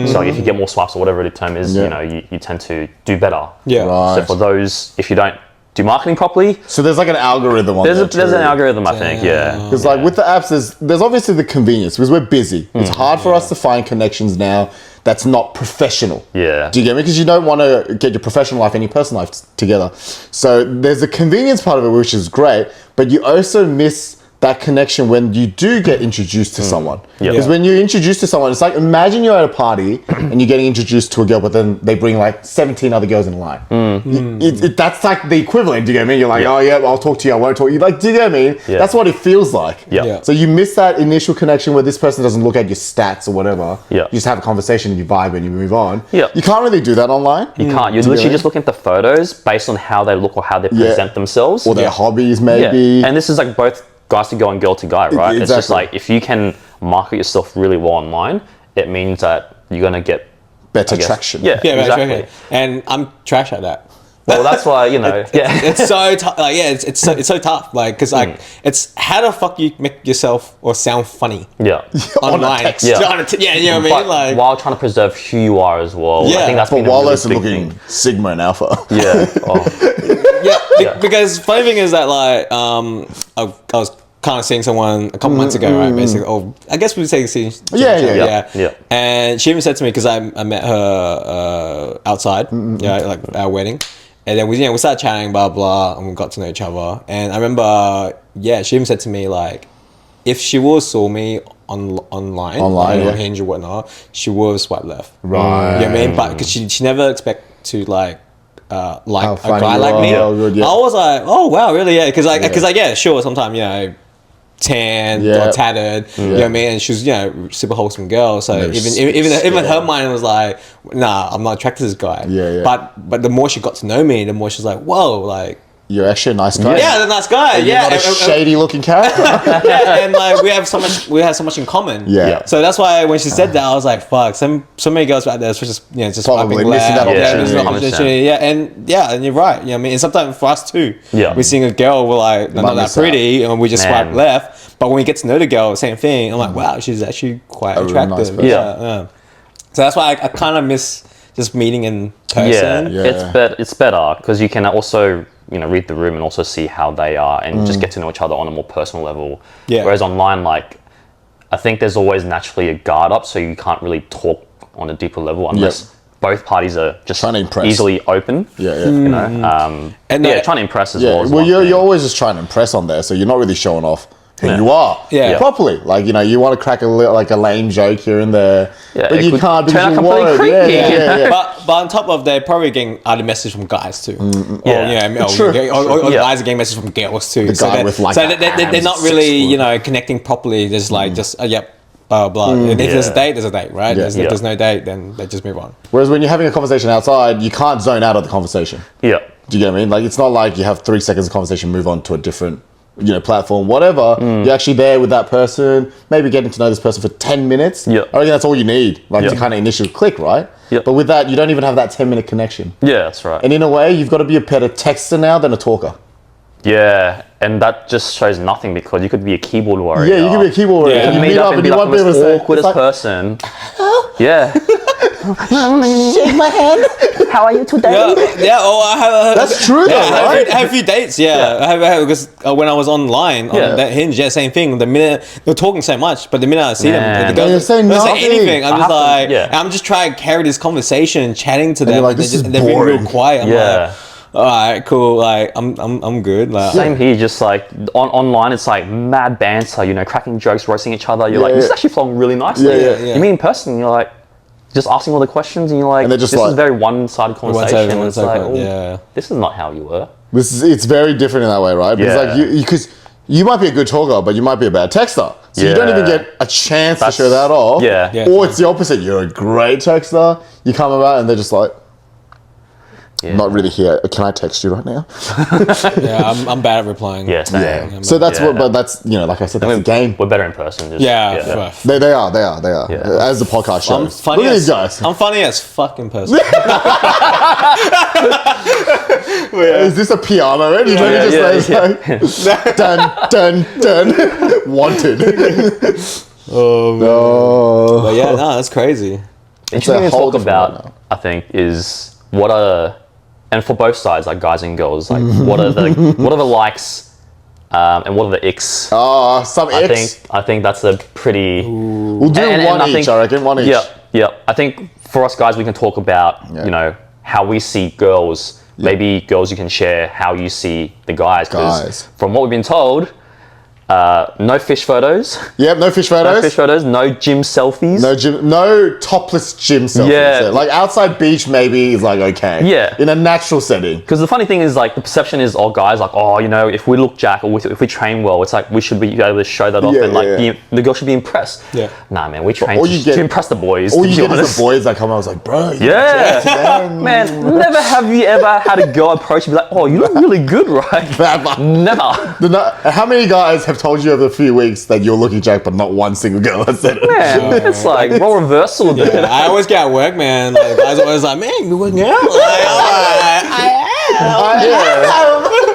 So if you get more swipes or whatever the term is, Yeah. you tend to do better. Yeah. Right. So for those, if you don't do marketing properly. So there's like an algorithm on There's there an algorithm, I think. Yeah. Because like with the apps, there's obviously the convenience because we're busy. It's hard for us to find connections now that's not professional. Yeah. Do you get me? Because you don't want to get your professional life and your personal life together. So there's the convenience part of it, which is great, but you also miss that connection when you do get introduced to someone. Because when you're introduced to someone, it's like, imagine you're at a party and you're getting introduced to a girl, but then they bring like 17 other girls in line. That's like the equivalent, do you get me? You're like, oh yeah, I'll talk to you, I won't talk to you. Like, do you get me? That's what it feels like. So you miss that initial connection where this person doesn't look at your stats or whatever. You just have a conversation and you vibe and you move on. You can't really do that online. You can't. You're literally just looking at the photos based on how they look or how they present themselves. Or their hobbies, maybe. And this is like both guys to go and girl to guy, right? It's just like, if you can market yourself really well online, it means that you're going to get better traction. Yeah, exactly. And I'm trash at that. Well, that's why, you know, it's so tough. Like, it's so tough. Like, because like, it's how the fuck you make yourself or sound funny. Online. text. You know what I mean? But Like, while trying to preserve who you are as well. I think that's but been a while really also big looking thing. Sigma and Alpha. because funny thing is that like, I was kind of seeing someone a couple months ago, right? Basically, I guess we would say Yeah. And she even said to me, because I met her outside, like our wedding. And then we started chatting, blah, blah, and we got to know each other. And I remember, she even said to me, like, if she would have saw me online or Hinge or whatnot, she would have swiped left. Right. You know what I mean? But because she never expect to, like a funny guy you like are. me. Oh, good, I was like, oh, wow, really? Yeah. Because, sure, sometimes, tan or tattered, you know what I mean? And she was, super wholesome girl. So even her mind was like, nah, I'm not attracted to this guy. But the more she got to know me, the more she was like, whoa, like, you're actually a nice guy. Yeah, the nice guy. You're not a shady looking character. And like we have so much in common. So that's why when she said that, I was like, fuck, so many girls out there just Probably swiping missing left. that opportunity. And you're right. I mean, and sometimes for us too. We're seeing a girl, we're like, not that pretty, and we just swipe left. But when we get to know the girl, same thing. I'm like, wow, she's actually quite attractive. Really nice So that's why I kind of miss just meeting in person. It's better because you can also read the room and also see how they are and just get to know each other on a more personal level. Whereas online, like, I think there's always naturally a guard up, so you can't really talk on a deeper level unless both parties are just easily open. You know, and trying to impress as well. Well, you're always just trying to impress on there, so you're not really showing off who you are properly. Like, you want to crack a lame joke here and there, but you can't because you're worried. But on top of that, probably getting other message from guys too. Or guys are getting message from girls too. They're not really connecting properly. Just like blah blah. If there's a date, there's a date, right? If there's no date, then they just move on. Whereas when you're having a conversation outside, you can't zone out of the conversation. Do you get what I mean? Like, it's not like you have 3 seconds of conversation, move on to a different platform, whatever. You're actually there with that person, maybe getting to know this person for 10 minutes. I reckon that's all you need, to kind of initial click, right? But with that, you don't even have that 10-minute connection. That's right. And in a way, you've got to be a better texter now than a talker. And that just shows nothing because you could be a keyboard warrior. You could be a keyboard warrior. You meet up and you won't be able to say, awkwardest person. Shake my hand. How are you today? I have. That's true, though, right? I have a few dates. I have because when I was online on that Hinge, same thing. The minute they're talking so much, but the minute I see them, they don't say anything. I'm just like, I'm just trying to carry this conversation, chatting to them. You're like, they're being real quiet. I'm like, all right, cool. Like, I'm good. Like, same here. Just like online, it's like mad banter. Cracking jokes, roasting each other. You're like, this is actually flowing really nicely. You meet in person, you're like, just asking all the questions, and you're like, this is very one-sided conversation. It's like, this is not how you were. It's very different in that way, right? Because you might be a good talker, but you might be a bad texter. So you don't even get a chance to show that off. Or it's the opposite. You're a great texter. You come about and they're just like, not really here. Can I text you right now? I'm bad at replying. So that's but that's like I said, that's the game. We're better in person. Just, They are. As the podcast shows. Look at these guys. I'm funny as fuck in person. Is this a PR moment? Dun. Wanted. No. But that's crazy. Interesting to talk about, I think, is what are and for both sides, like guys and girls, like what are the likes and what are the icks? Oh, some icks. I think that's a pretty. We'll do one each. I reckon one each. Yeah. I think for us guys, we can talk about you know how we see girls. Maybe girls, you can share how you see the guys. Because from what we've been told. No fish photos. Yep, no fish photos. No fish photos. No gym selfies. No topless gym selfies. Yeah. Like outside beach maybe is like okay. Yeah. In a natural setting. Because the funny thing is like the perception is all guys like, oh, you know, if we look jack or if we train well, it's like we should be able to show that off and like the girl should be impressed. Yeah. Nah, man, we train to impress the boys. All you get is the boys that come out. I was like, bro. Man, never have you ever had a girl approach you and be like, oh, you look really good, right? Never. How many guys have told you over a few weeks that you're looking jack, but not one single girl has said it? Man, it's like role reversal, dude. Yeah, I always get at work, man. Like guys always like, man, you working out? I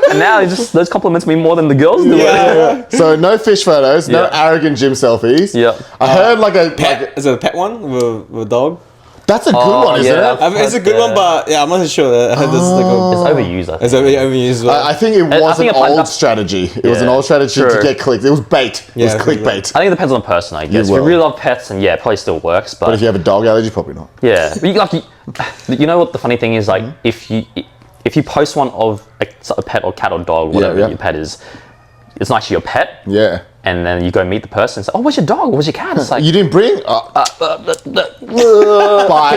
am. And now those compliments me more than the girls do. Yeah. So no fish photos, no arrogant gym selfies. Yeah. I heard like a pet. Is it a pet one with a dog? That's a good one, isn't it? I mean, it's a good one, but I'm not sure. I heard this like it's overused. I think. It's overused. I think it was an old strategy. It was an old strategy to get clicked. It was bait. It was clickbait. I think it depends on the person, I guess. If you really love pets, and it probably still works. But if you have a dog allergy, probably not. Yeah, but you know what the funny thing is? Like if you post one of a pet or cat or dog, whatever your pet is, it's not actually your pet. Yeah. And then you go meet the person and say, oh, where's your dog? Where's your cat? It's like... You didn't bring... Can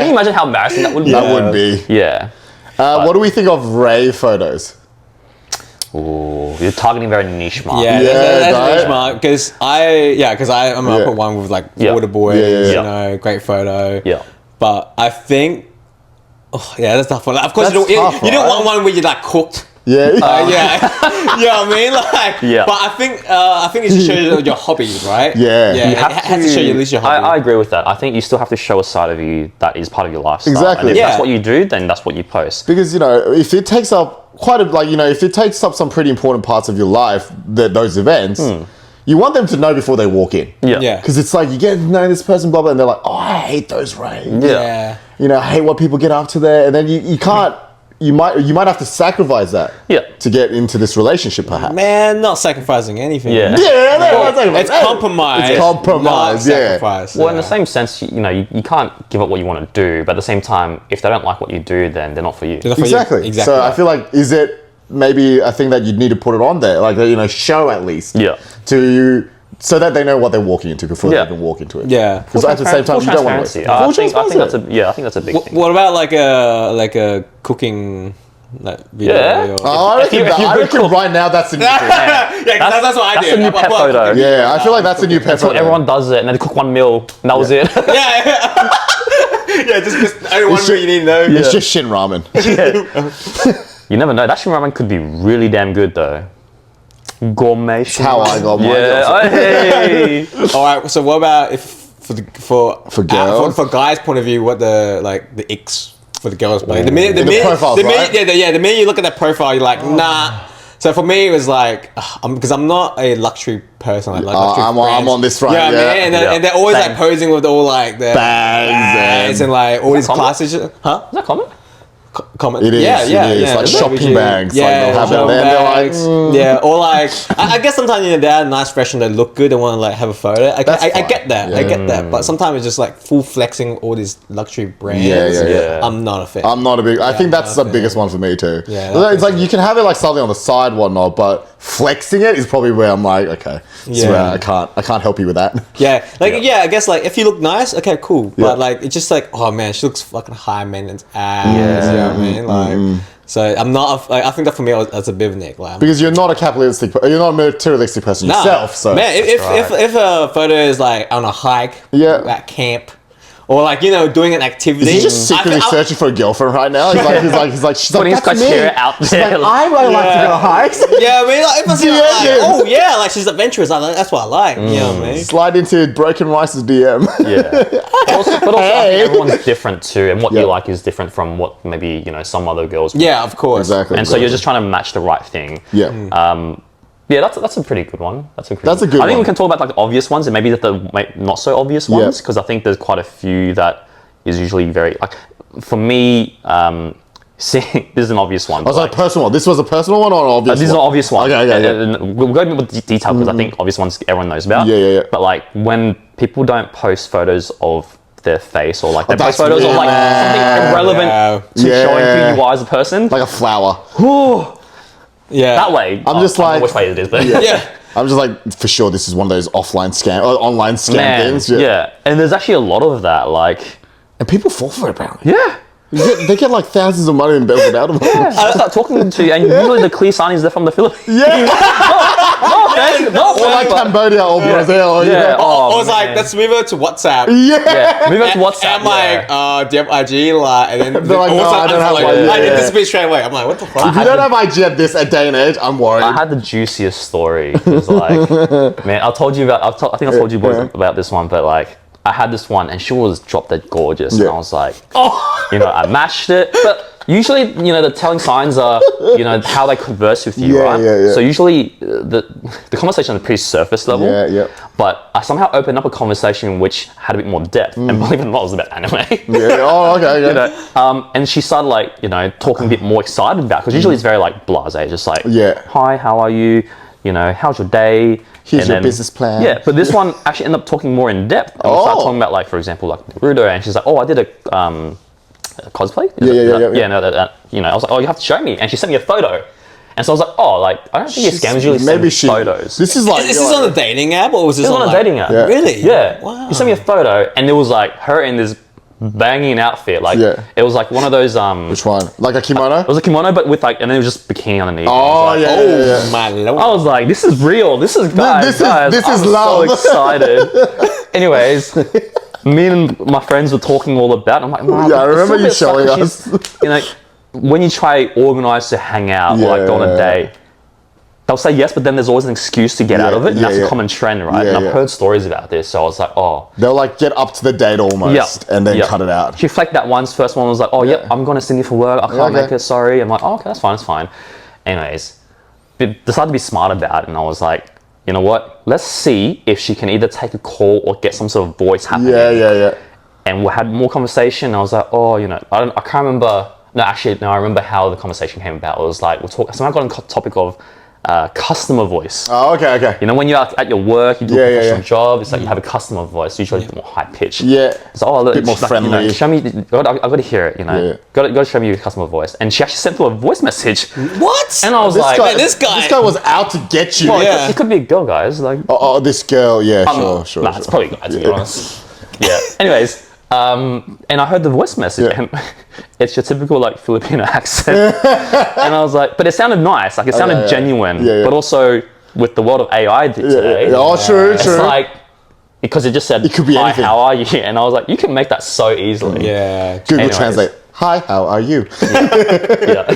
you imagine how embarrassing that would be? That would be. Yeah. What do we think of rave photos? Ooh, you're targeting very niche market. Yeah, that's niche market. Because I'm up at one with like water boys, you know, great photo. Yeah. But I think... that's tough one. Of course, That's you tough, don't want one where you're like cooked. Yeah. You know what I mean? Like, but I think it should show your hobbies, right? Yeah. You have to show you at least your hobby. I agree with that. I think you still have to show a side of you that is part of your lifestyle. Exactly. And if that's what you do, then that's what you post. Because, you know, if it takes up if it takes up some pretty important parts of your life, those events, you want them to know before they walk in. Yeah. Because it's like, you get to know this person, blah, blah, and they're like, oh, I hate those raves. Yeah. You know, I hate what people get up to there. And then you can't, you might have to sacrifice that to get into this relationship, perhaps. Man, not sacrificing anything. It's compromise. It's compromise, sacrifice. Well, in the same sense, you can't give up what you want to do, but at the same time, if they don't like what you do, then they're not for you. Exactly. So I feel like, is it maybe a thing that you'd need to put it on there, like, you know, show at least so that they know what they're walking into before they even walk into it. Yeah. Because at the same time, you don't want to. I think that's a big thing. What about like a cooking video? Yeah. I reckon right now that's a new thing. That's what I do. That's a new pet photo. Yeah, I feel like that's a new pet photo. Everyone does it, and then they cook one meal, and that was it. Just only one meal you need to know. It's just shin ramen. You never know. That shin ramen could be really damn good, though. Gourmet. That's how I got mine. Yeah. Hey. All right. So what about if for girls? For guys' point of view, what the icks for the girls play? The minute you look at that profile, you're like, nah. So for me, it was like, because I'm not a luxury person. I like luxury I'm on this right. Yeah, man. And they're always like posing with all like the bags and like all these classes. Huh? Is that common? Comment. It is. Like shopping bags. Yeah, like they'll have it and they're like, or like I guess sometimes they're nice, fresh, and they look good. They want to like have a photo. I get that. I get that. But sometimes it's just like full flexing all these luxury brands. Yeah. I'm not a fan. I'm not a big. I think that's the biggest one for me too. Yeah, it's like you can have it like something on the side, whatnot, but flexing it is probably where I'm like, okay, I can't help you with that. I guess like if you look nice, okay, cool. But like it's just like, oh man, she looks fucking high maintenance abs. You know what I mean? Like, so I'm not. I think that for me, that's a bit of a neck. Like, because you're not a capitalistic. You're not a materialistic person yourself. So man, if a photo is like on a hike, at camp. Or like, you know, doing an activity. Is he just secretly searching for a girlfriend right now? He's like, she's putting like, his criteria out there. I like to go on hikes. Yeah, I mean, like, if I see like she's adventurous, that's what I like. You know what I mean? Slide into Broken Rice's DM. But also I think everyone's different too, and what you like is different from what maybe, you know, some other girls. Yeah, of course. Exactly. And so you're just trying to match the right thing. Yeah. Yeah, that's a pretty good one. That's a good one. I think we can talk about like the obvious ones and maybe the not so obvious ones, because I think there's quite a few that is usually very like, for me, See, this is an obvious one. I was like, personal one. This was a personal one or an obvious one? This is an obvious one. Okay. And we'll go into more detail because I think obvious ones everyone knows about. Yeah. But like when people don't post photos of their face or like they post that's photos of weird, like man. something irrelevant to showing who you are as a person. Like a flower. Yeah. That way. I'm just I don't like- know which way it is, but Yeah. I'm just like, for sure, this is one of those offline scam or online scam man, things. yeah. And there's actually a lot of that. Like, And people fall for it, apparently. yeah. They get like thousands of money embezzled out of them. I start talking to you, and usually the clear signings are from the Philippines. Yeah. Or like but- Cambodia or Brazil. You Yeah. know? Oh, I was like, man. let's move over to WhatsApp. Yeah. Move on to WhatsApp. And I'm like, do you have IG? Like, and then They're like, no, I don't have like, IG. I did Yeah. this speech straight away. I'm like, what the fuck? If you don't have IG at this day and age, I'm worried. I had the juiciest story. It was like, man, I told you about. I think I told you boys about this one, but like, I had this one, and she was drop dead gorgeous, and Yeah. I was like, I matched it. But usually, the telling signs are, how they converse with you, Yeah, right? yeah. So usually, the conversation is pretty surface level. Yeah. But I somehow opened up a conversation which had a bit more depth, and believe it or not, it was about anime. Yeah. Oh, okay. And she started talking a bit more excited about because usually it's very like blasé, just like hi, how are you? How's your day? Here's your business plan. Yeah, but this one actually ended up talking more in depth. And we started talking about like, for example, like Naruto, and she's like, I did a cosplay. Yeah. I was like, you have to show me, and she sent me a photo. And so I was like, I don't think scams usually send photos. This is like. Is this on a dating app or was this It was on a like, dating app. Yeah. Really? Yeah. Wow. You sent me a photo, and it was like her in this banging outfit. Like, it was like one of those. Which one? Like a kimono? It was a kimono, but with like, and then it was just bikini underneath. Oh, And I was like, yeah. Oh my lord. I was like, this is real. This is guys. This is I'm love. so excited. Anyways, me and my friends were talking all about it. I'm like, Mom, Yeah, I it's remember a you bit showing sucky. us. When you try organize to hang out or like go on a date, they'll say yes, but then there's always an excuse to get out of it. And that's a common trend, right? And I've heard stories about this. So I was like, They'll like get up to the date almost and then cut it out. She flaked that once. First one was like, I'm going to Sydney for work. I can't make it, sorry. I'm like, okay, that's fine. Anyways, decided to be smart about it. And I was like, you know what? Let's see if she can either take a call or get some sort of voice happening. Yeah. And we had more conversation. I was like, I can't remember. No, I remember how the conversation came about. It was like, somehow got on the topic of customer voice. Oh, okay. When you're at your work, you do a professional yeah. job, it's like you have a customer voice, usually a bit more high pitched. Yeah. So, look, Bit more like, friendly. show me, I've got to hear it, Got to show me your customer voice. And she actually sent through a voice message. What? And I was This guy was out to get you. Yeah. It could be a girl, guys. Like, This girl. Yeah, sure. Nah, it's probably a guy, to be honest. Yeah. Anyways, and I heard the voice message, and it's your typical like Filipino accent. And I was like, but it sounded nice, like it sounded genuine. But also with the world of AI today, True. it's like because it just said, It could be hi, anything. how are you? And I was like, you can make that so easily. Yeah. Google Anyways. Translate. Hi, how are you? Yeah.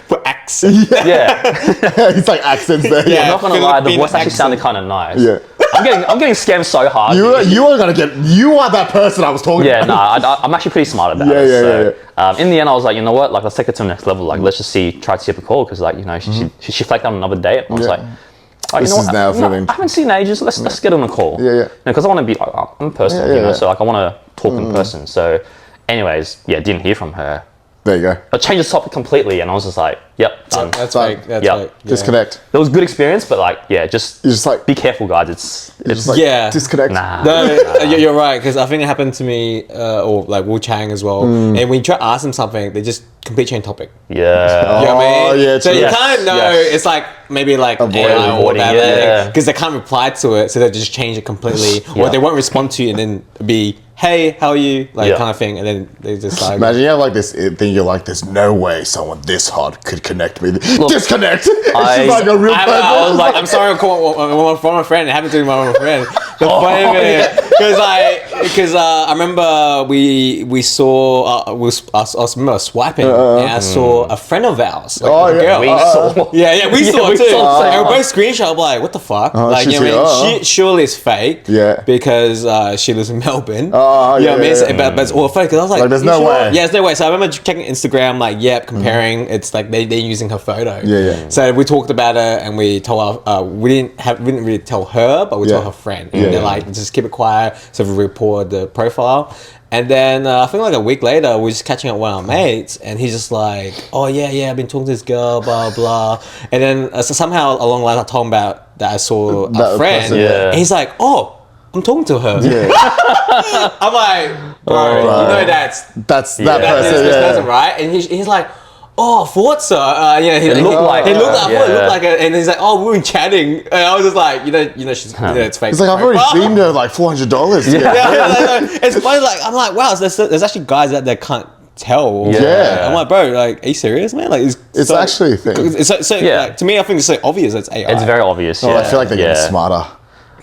For accent. Yeah. It's like accents there. Yeah. I'm not gonna lie, the Filipino voice actually accent. sounded kind of nice. Yeah. I'm getting scammed so hard. You are gonna get. You are that person I was talking Yeah, about. no, I'm actually pretty smart about Yeah, it. So, in the end, I was like, you know what? Like, let's take it to the next level. Like, let's just try to see if a call because, like, she flaked out on another date. I was like, oh, This you know is what? now No, feeling- I haven't seen in ages. Let's get on a call. Yeah. Because I want to be. I'm personal, Yeah. So like, I want to talk in person. So, anyways, didn't hear from her. There you go. I changed the topic completely, and I was just like, yep, done. That's Done. right. That's Yeah. right. Yeah. Disconnect. It was a good experience, but like, just You're just like. be careful, guys. It's Just like Yeah. Disconnect. nah. No, you're right, because I think it happened to me, or like Wu Chang as well. And when you try to ask them something, they just complete change topic. Yeah. You know what I mean? yeah, So true. you Yes, kind of know yes. it's like maybe like Avoiding, AI or avoiding, whatever, yeah. because they can't reply to it, so they just change it completely, or Yeah. they won't respond to you, and then be hey, how are you, like Yeah. kind of thing, and then they just like Imagine you have like this thing. You're like, there's no way someone this hot could connect me. Disconnect. It's I- just like a real I person. was like, I'm sorry, I'm calling my friend. It happened to my friend. The funny thing, because I remember we saw I remember swiping, and I saw a friend of ours, like Oh, a yeah. girl. We saw. Yeah, we saw we too. saw the same And we both screenshot. I'm like, what the fuck? Like, she's you know what I mean? here. Surely it's fake. Yeah. Because she lives in Melbourne. Oh, you know yeah, what I mean? yeah, So, yeah. but it's all fake. Because I was like, Like, there's you no sure? way. Yeah, there's no way. So I remember checking Instagram, like, comparing. It's like they're using her photo. Yeah. So we talked about it, and we told her we didn't really tell her, but we told her friend. And and they're like, just keep it quiet, so we report the profile. And then I think like a week later, we're just catching up with our mates, and he's just like, "Oh yeah, I've been talking to this girl, blah blah." And then so somehow along the line, I told him about that I saw a friend, person, and he's like, "Oh, I'm talking to her." Yeah. I'm like, bro, you know that's That's that this person. person, right? And he's like, "Oh, I thought so." He looked like he her. looked like it looked like it, and he's like, "Oh, we were chatting," and I was just like, you know, she's it's fake. He's like, I've already seen her like $400. Yeah, it's funny. Like I'm like, wow, there's actually guys out there can't tell. Yeah. I'm like, bro, like, are you serious, man? Like, It's actually a thing. It's so like, to me, I think it's so obvious. It's AI. It's very obvious. Oh, I feel like they're getting smarter.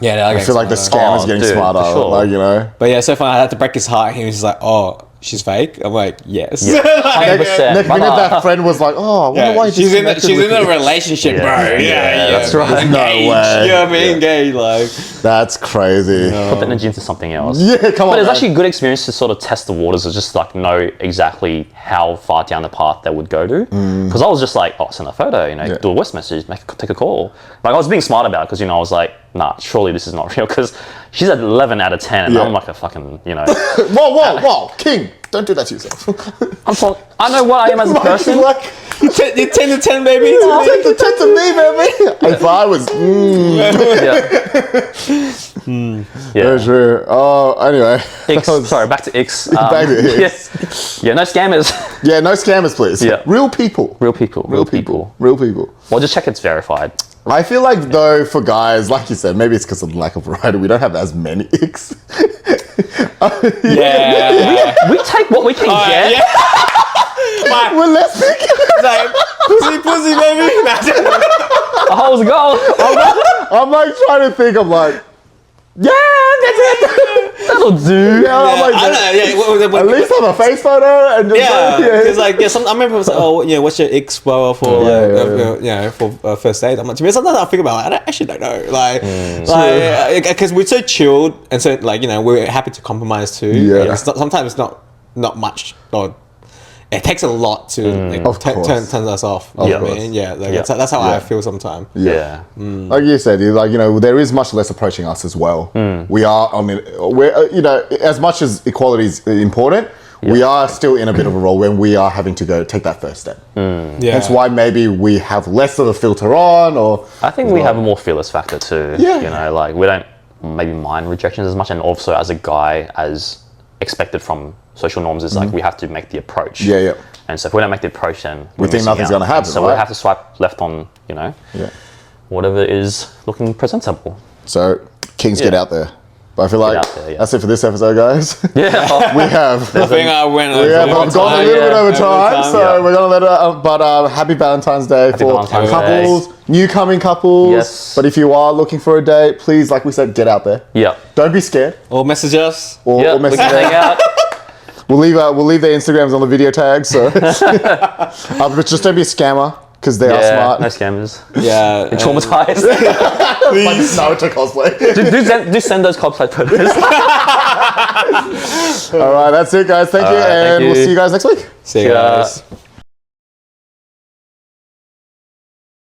Yeah, I feel like the scam is getting dude, smarter. for sure. Like, you know. But yeah, so far I had to break his heart. He was just like, "Oh, she's fake." I'm like, "Yes." Yeah. 100%. Next minute, that friend was like, "Oh, I wonder why she's in a a relationship, bro. Yeah, that's right. No way. You know what I mean? Engaged, like. That's crazy. Put the energy into something else. Yeah, come on. But it's man. actually a good experience to sort of test the waters, or just like know exactly how far down the path they would go to. Because I was just like, oh, send a photo, do a voice message, take a call. Like I was being smart about it because I was like, nah, surely this is not real. Because she's at 11 out of 10, and I'm like a fucking Whoa, King! Don't do that to yourself. I know what I am as a person. You're 10 to 10, baby. Take the 10 to me, baby. If I was, Yeah. true. Oh, anyway. Sorry, back to X. Back to X. Yeah, no scammers. Yeah, no scammers, please. Yeah. Real people. Real people. Real people. Well, just check it's verified. I feel like though for guys, like you said, maybe it's because of the lack of variety. We don't have as many icks. Yeah. We take what we can get. Yeah. We're less picky. Like, pussy, baby. The hole's goal. I'm like trying to think. I'm like, yeah, that's it. That'll do. Yeah, I'm like, I know. Yeah. at least have a face photo and just Because I remember it was like, oh, what's your ex for for first date? I'm like, to me, sometimes I think about it, I actually don't know, like, because we're so chilled and so like we're happy to compromise too. Yeah. And sometimes it's not much, or it takes a lot to turn us off. You know what I mean? Yeah, that's how I feel sometimes. Yeah. Like you said, there is much less approaching us as well. We are, we're, as much as equality is important, we are still in a bit of a role when we are having to go take that first step. Yeah. That's why maybe we have less of a filter on, or I think we have a more fearless factor too. Yeah. Like we don't maybe mind rejections as much, and also as a guy, as expected from social norms is like we have to make the approach. Yeah. And so if we don't make the approach, then we think nothing's going to happen. So we have to swipe left on, whatever is looking presentable. So Kings get out there. But I feel like that's it for this episode, guys. Yeah. We have. I think I went. We have gone a little bit over time, so we're gonna let it. But happy Valentine's Day for Valentine's couples, new coming couples. Yes. But if you are looking for a date, please, like we said, get out there. Yeah. Don't be scared. Or message us. Or We message can hang us. out. We'll leave their Instagrams on the video tag. So, but just don't be a scammer because they are smart. No scammers. Yeah. You're traumatized. Like Naruto cosplay. do send those cosplay photos. All right, that's it, guys. Thank you, and thank you. we'll see you guys next week. See you guys.